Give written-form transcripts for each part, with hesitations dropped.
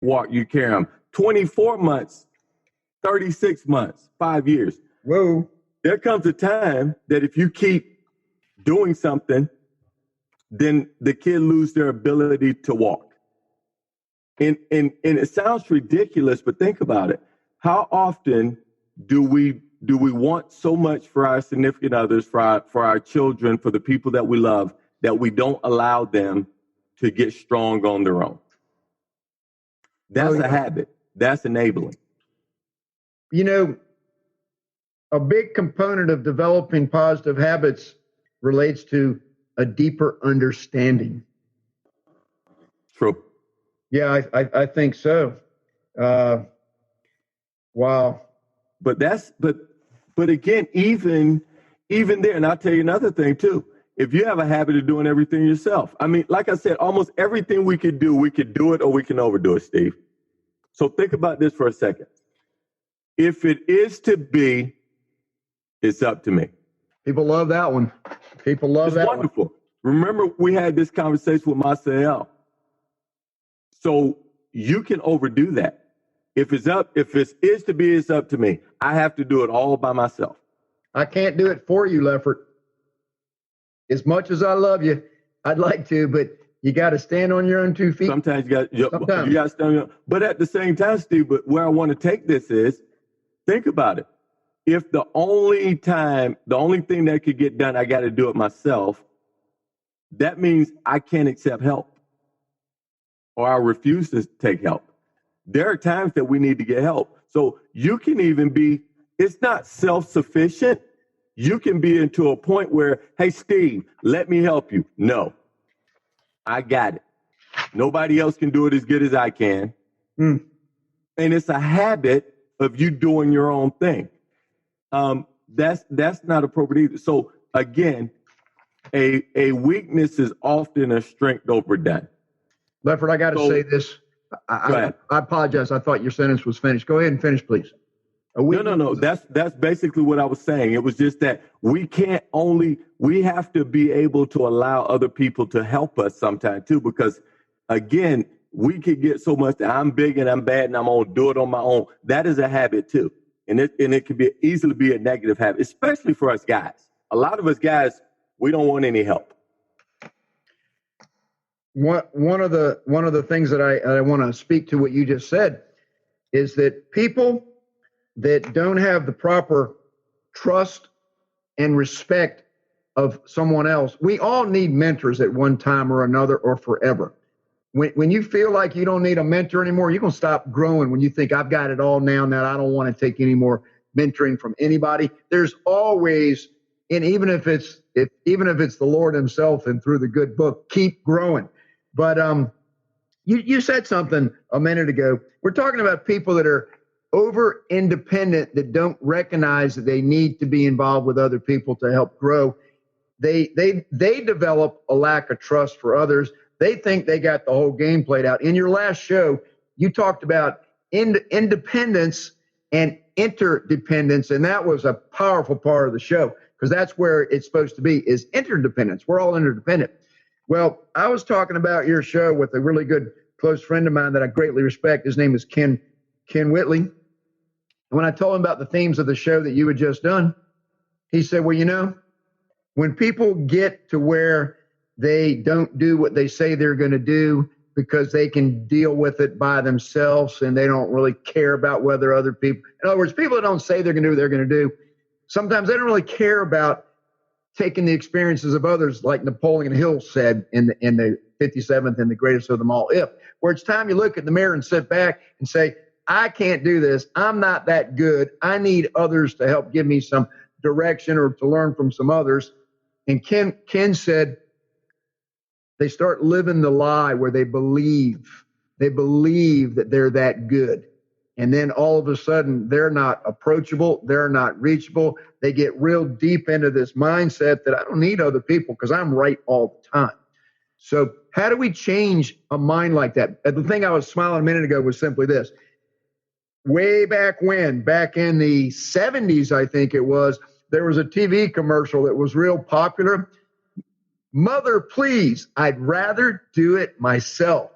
walk, you carry them. 24 months, 36 months, 5 years. Whoa. There comes a time that if you keep doing something, then the kid lose their ability to walk. And it sounds ridiculous, but think about it. How often do we want so much for our significant others, for our children, for the people that we love, that we don't allow them to get strong on their own? That's a habit. That's enabling. You know, a big component of developing positive habits relates to a deeper understanding. True. Yeah, I think so. Wow. But again, even there, and I'll tell you another thing too. If you have a habit of doing everything yourself, I mean, like I said, almost everything we could do it or we can overdo it, Steve. So think about this for a second. If it is to be, it's up to me. People love that one. People love that. It's wonderful. One. Remember, we had this conversation with Marcel. So you can overdo that. If it is to be, it's up to me. I have to do it all by myself. I can't do it for you, Lefford. As much as I love you, I'd like to, but you got to stand on your own 2 feet. Sometimes you got to stand on your own. But at the same time, Steve, but where I want to take this is, think about it. If the only thing that could get done, I got to do it myself, that means I can't accept help or I refuse to take help. There are times that we need to get help. So you can even be, it's not self-sufficient. You can be into a point where, hey, Steve, let me help you. No, I got it. Nobody else can do it as good as I can. And it's a habit of you doing your own thing. That's not appropriate either. So again, a weakness is often a strength overdone. Lefford, I got to say this. I apologize. I thought your sentence was finished. Go ahead and finish, please. No. That's basically what I was saying. It was just that we have to be able to allow other people to help us sometimes too, because again, we could get so much that I'm big and I'm bad and I'm going to do it on my own. That is a habit too. And it can easily be a negative habit, especially for us guys. A lot of us guys, we don't want any help. One of the things that I want to speak to what you just said is that people that don't have the proper trust and respect of someone else, we all need mentors at one time or another or forever. When you feel like you don't need a mentor anymore, you're going to stop growing. When you think I've got it all now I don't want to take any more mentoring from anybody. There's always, and even if it's the Lord himself and through the good book, keep growing. But you said something a minute ago. We're talking about people that are over independent, that don't recognize that they need to be involved with other people to help grow. They develop a lack of trust for others. They think they got the whole game played out. In your last show, you talked about independence and interdependence, and that was a powerful part of the show because that's where it's supposed to be, is interdependence. We're all interdependent. Well, I was talking about your show with a really good close friend of mine that I greatly respect. His name is Ken Whitley. And when I told him about the themes of the show that you had just done, he said, well, when people get to where they don't do what they say they're going to do because they can deal with it by themselves and they don't really care about whether other people, in other words, people that don't say they're going to do what they're going to do, sometimes they don't really care about taking the experiences of others, like Napoleon Hill said in the 57th and the greatest of them all, where it's time you look in the mirror and sit back and say, I can't do this. I'm not that good. I need others to help give me some direction or to learn from some others. And Ken said they start living the lie where they believe that they're that good. And then all of a sudden, they're not approachable. They're not reachable. They get real deep into this mindset that I don't need other people because I'm right all the time. So how do we change a mind like that? The thing I was smiling a minute ago was simply this. Way back when, back in the 70s, I think it was, there was a TV commercial that was real popular. Mother, please, I'd rather do it myself.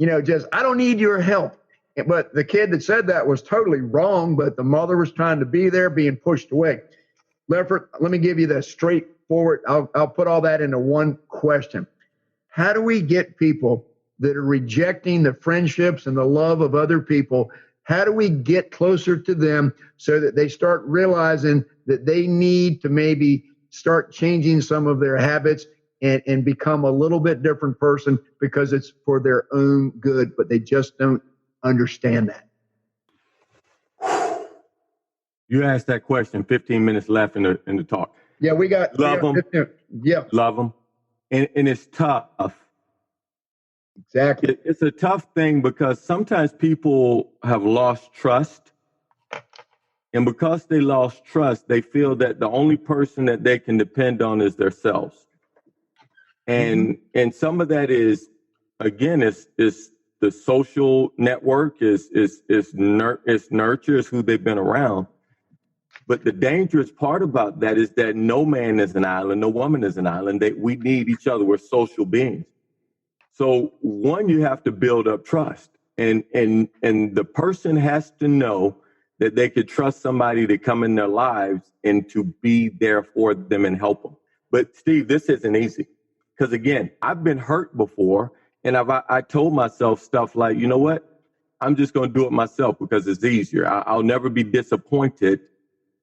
just, I don't need your help. But the kid that said that was totally wrong, but the mother was trying to be there, being pushed away. Lefford, let me give you the straightforward, I'll put all that into one question. How do we get people that are rejecting the friendships and the love of other people? How do we get closer to them so that they start realizing that they need to maybe start changing some of their habits and become a little bit different person because it's for their own good, but they just don't understand that? You asked that question, 15 minutes left in the talk. Yeah, we got them. Yeah. Love them. And it's tough. Exactly. It's a tough thing because sometimes people have lost trust. And because they lost trust, they feel that the only person that they can depend on is themselves. And some of that is, again, is the social network, is nurture, is who they've been around. But the dangerous part about that is that no man is an island, no woman is an island. We need each other. We're social beings. So one, you have to build up trust, and the person has to know that they could trust somebody to come in their lives and to be there for them and help them. But Steve, this isn't easy because, again, I've been hurt before, and I told myself stuff like, you know what, I'm just going to do it myself because it's easier. I'll never be disappointed,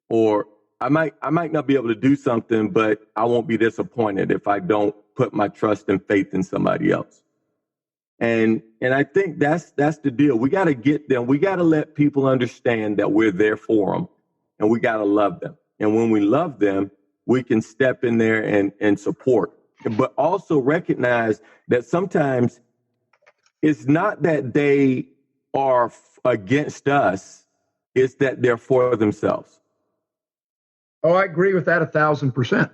or I might not be able to do something, but I won't be disappointed if I don't put my trust and faith in somebody else. And I think that's the deal. We got to get them. We got to let people understand that we're there for them, and we got to love them. And when we love them, we can step in there and support, but also recognize that sometimes it's not that they are against us. It's that they're for themselves. Oh, I agree with that 1,000%.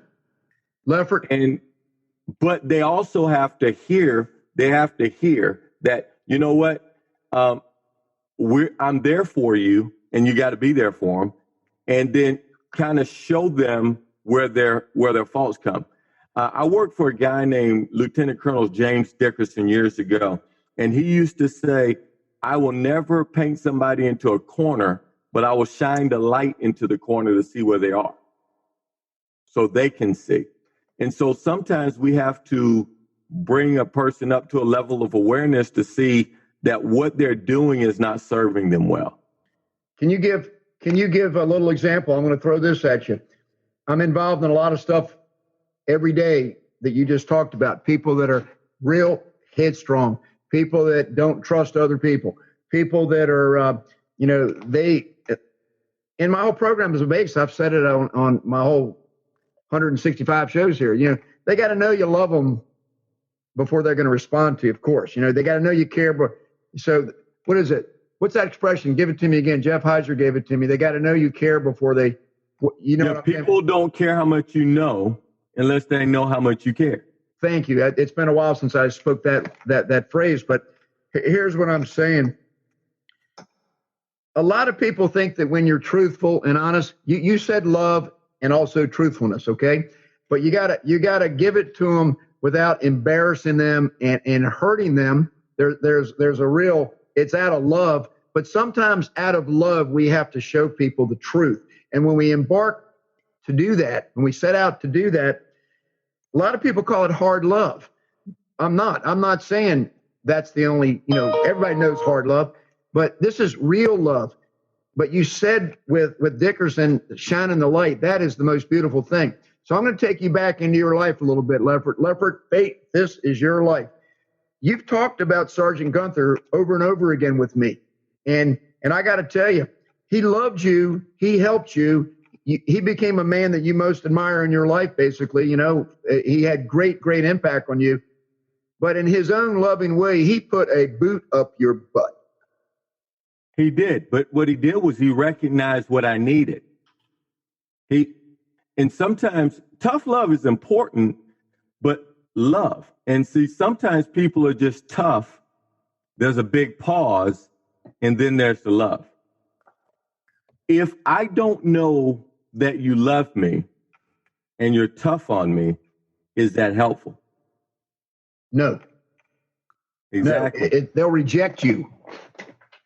Lefford. But they also have to hear that, you know what, I'm there for you, and you got to be there for them, and then kind of show them where their faults come. I worked for a guy named Lieutenant Colonel James Dickerson years ago, and he used to say, I will never paint somebody into a corner, but I will shine the light into the corner to see where they are so they can see. And so sometimes we have to bring a person up to a level of awareness to see that what they're doing is not serving them well. Can you give a little example? I'm going to throw this at you. I'm involved in a lot of stuff every day that you just talked about. People that are real headstrong, people that don't trust other people, people that are, they, in my whole program as a base, I've said it on my whole 165 shows here, they got to know you love them before they're going to respond to you, of course. They got to know you care. But so what is it? What's that expression? Give it to me again. Jeff Heiser gave it to me. They got to know you care before they, people don't care how much you know unless they know how much you care. Thank you. It's been a while since I spoke that phrase, but here's what I'm saying. A lot of people think that when you're truthful and honest, you said love and also truthfulness, okay? But you gotta give it to them without embarrassing them and hurting them. There's a real, it's out of love, but sometimes out of love we have to show people the truth. And when we embark to do that, when we set out to do that, a lot of people call it hard love. I'm not saying that's the only, everybody knows hard love, but this is real love. But you said with Dickerson, shining the light, that is the most beautiful thing. So I'm going to take you back into your life a little bit, Lefford. Lefford Fate, this is your life. You've talked about Sergeant Gunther over and over again with me. And I got to tell you, he loved you. He helped you. He became a man that you most admire in your life, basically. He had great, great impact on you. But in his own loving way, he put a boot up your butt. He did. But what he did was he recognized what I needed. And sometimes tough love is important, but love. And see, sometimes people are just tough. There's a big pause, and then there's the love. If I don't know that you love me and you're tough on me, is that helpful? No. Exactly. No, they'll reject you.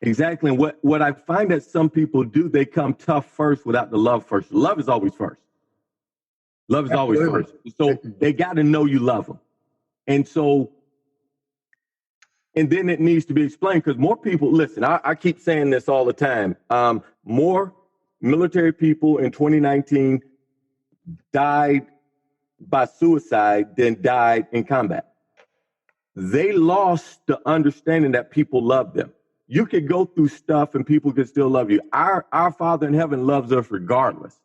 Exactly. And what I find that some people do, they come tough first without the love first. Love is always first. Love is always Absolutely. first. So they got to know you love them. And so, and then it needs to be explained, because more people, listen, I keep saying this all the time. More military people in 2019 died by suicide than died in combat. They lost the understanding that people love them. You could go through stuff and people could still love you. Our Father in heaven loves us regardless.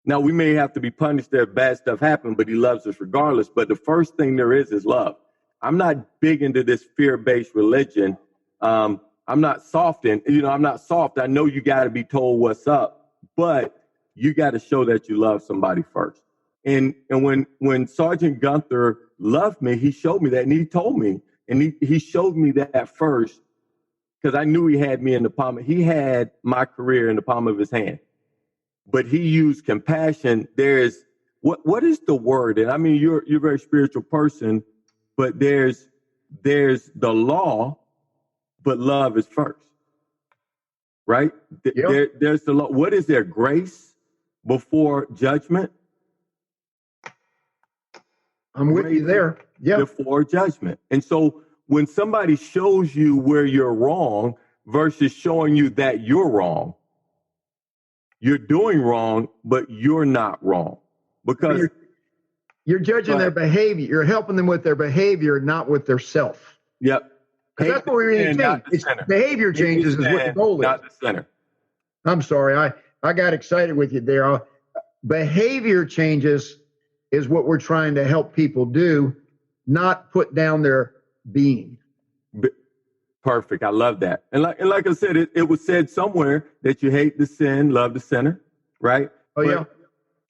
Now, we may have to be punished if bad stuff happens, but he loves us regardless. But the first thing there is love. I'm not big into this fear-based religion. I'm not soft I'm not soft. I know you got to be told what's up, but you got to show that you love somebody first. And when Sergeant Gunther loved me, he showed me that, and he told me, and he showed me that first, because I knew he had me in the palm. He had my career in the palm of his hand. But he used compassion. There's what is the word? And I mean, you're a very spiritual person, but there's the law, but love is first, right? Yep. There's the law. What is there? Grace before judgment. I'm with you there. Yeah. Before judgment. And so when somebody shows you where you're wrong versus showing you that you're wrong, you're doing wrong, but you're not wrong, because you're judging their behavior. You're helping them with their behavior, not with their self. Yep. Because that's what we really change. It's behavior changes is what the goal is. Not the center. I'm sorry. I got excited with you there. Behavior changes is what we're trying to help people do, not put down their being. Perfect. I love that. And like I said, it was said somewhere that you hate the sin, love the sinner, right? Oh, yeah.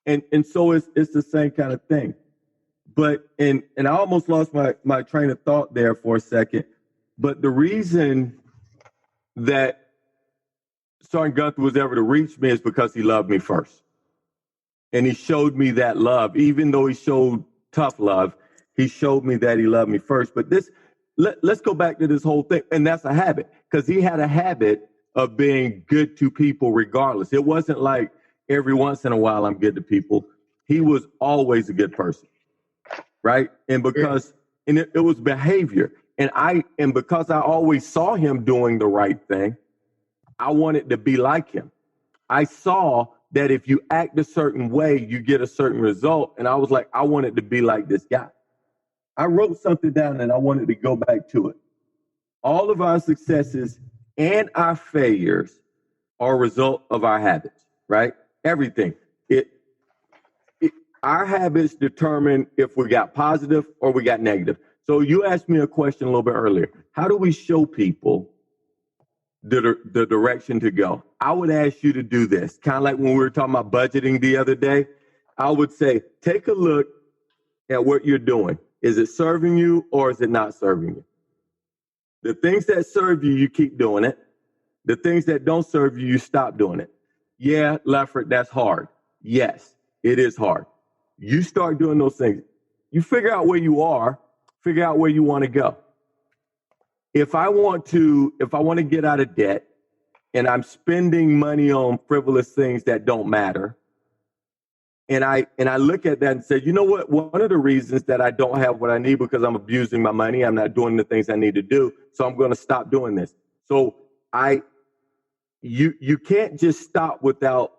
And so it's the same kind of thing. But and I almost lost my train of thought there for a second. But the reason that Sergeant Gunther was able to reach me is because he loved me first. And he showed me that love. Even though he showed tough love, he showed me that he loved me first. But let's go back to this whole thing. And that's a habit, because he had a habit of being good to people regardless. It wasn't like every once in a while I'm good to people. He was always a good person, right? And because it was behavior. And because I always saw him doing the right thing, I wanted to be like him. I saw that if you act a certain way, you get a certain result. And I was like, I wanted to be like this guy. I wrote something down and I wanted to go back to it. All of our successes and our failures are a result of our habits, right? Everything. Our habits determine if we got positive or we got negative. So you asked me a question a little bit earlier. How do we show people the direction to go? I would ask you to do this, kind of like when we were talking about budgeting the other day. I would say, take a look at what you're doing. Is it serving you or is it not serving you? The things that serve you, you keep doing it. The things that don't serve you, you stop doing it. Yeah, Lefford, that's hard. Yes, it is hard. You start doing those things. You figure out where you are, figure out where you want to go. If I want to get out of debt and I'm spending money on frivolous things that don't matter, and I look at that and say, you know what? One of the reasons that I don't have what I need because I'm abusing my money, I'm not doing the things I need to do, so I'm going to stop doing this. So you can't just stop without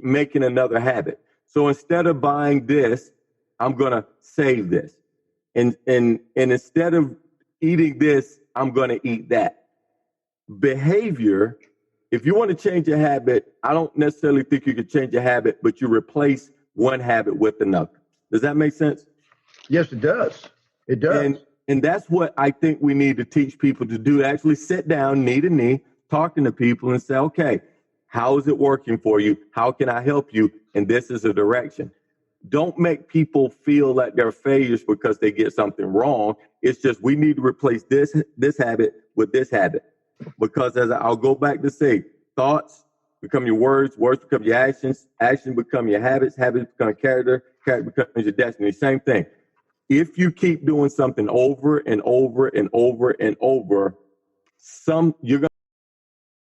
making another habit. So instead of buying this, I'm going to save this. And instead of eating this, I'm going to eat that. Behavior, if you want to change a habit, I don't necessarily think you could change a habit, but you replace one habit with another. Does that make sense? Yes, it does. It does. And that's what I think we need to teach people to do. Actually sit down, knee to knee, talking to people and say, okay, how is it working for you? How can I help you? And this is a direction. Don't make people feel like they're failures because they get something wrong. It's just we need to replace this habit with this habit. Because as I'll go back to say, thoughts become your words, words become your actions, actions become your habits, habits become character, character becomes your destiny. Same thing. if you keep doing something over and over and over and over, you're going